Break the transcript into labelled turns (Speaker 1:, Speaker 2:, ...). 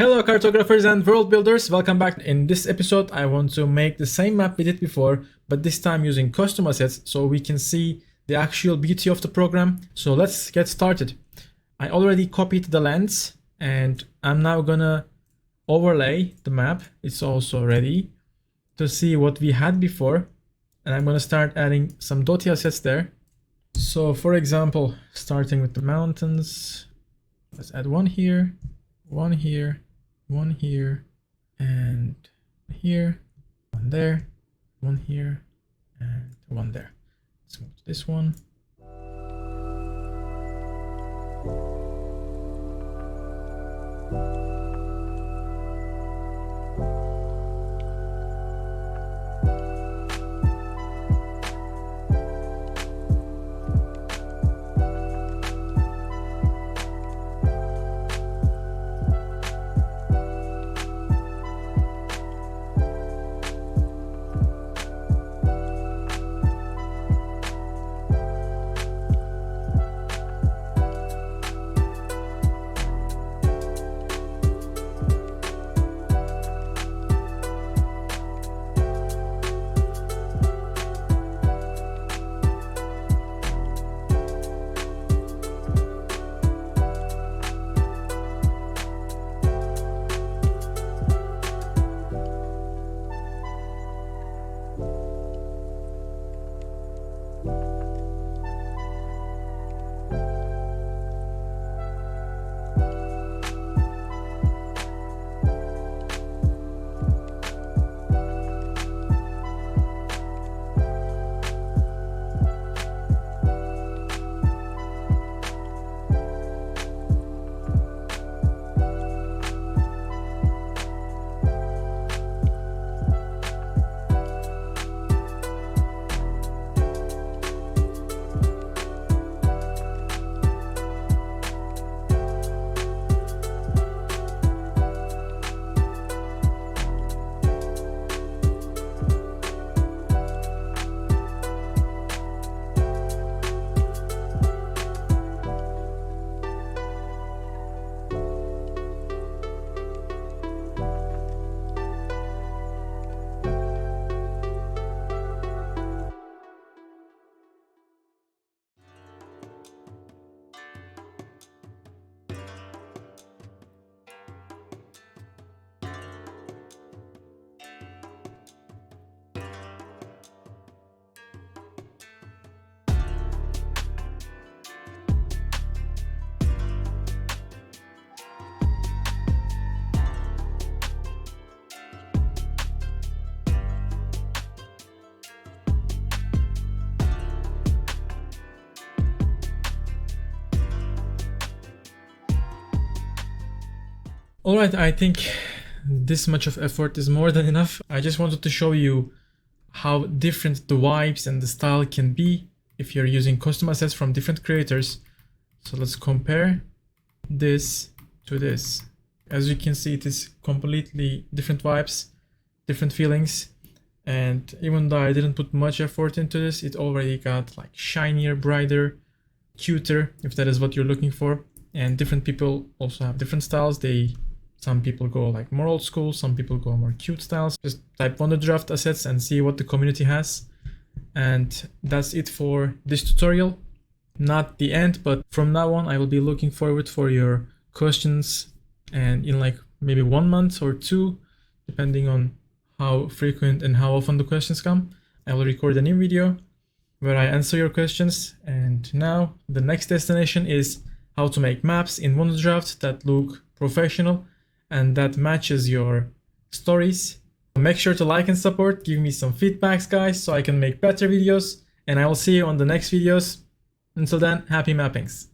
Speaker 1: Hello cartographers and world builders, welcome back. In this episode I want to make the same map we did before, but this time using custom assets so we can see the actual beauty of the program. So let's get started. I already copied the lands and I'm now gonna overlay the map. It's also ready to see what we had before, and I'm gonna start adding some dotty assets there. So for example, starting with the mountains, let's add one here, one here, one here, and here, one there, one here, and one there. Let's move to this one. Alright, I think this much of effort is more than enough. I just wanted to show you how different the vibes and the style can be if you're using custom assets from different creators. So let's compare this to this. As you can see, it is completely different vibes, different feelings. And even though I didn't put much effort into this, it already got like shinier, brighter, cuter, if that is what you're looking for. And different people also have different styles. Some people go like more old school, some people go more cute styles. Just type Wonderdraft assets and see what the community has. And that's it for this tutorial. Not the end, but from now on I will be looking forward for your questions, and in like maybe 1 month or 2, depending on how frequent and how often the questions come, I will record a new video where I answer your questions. And now the next destination is how to make maps in Wonderdraft that look professional and that matches your stories. Make sure to like and support, give me some feedbacks guys so I can make better videos, and I will see you on the next videos. Until then, happy mappings.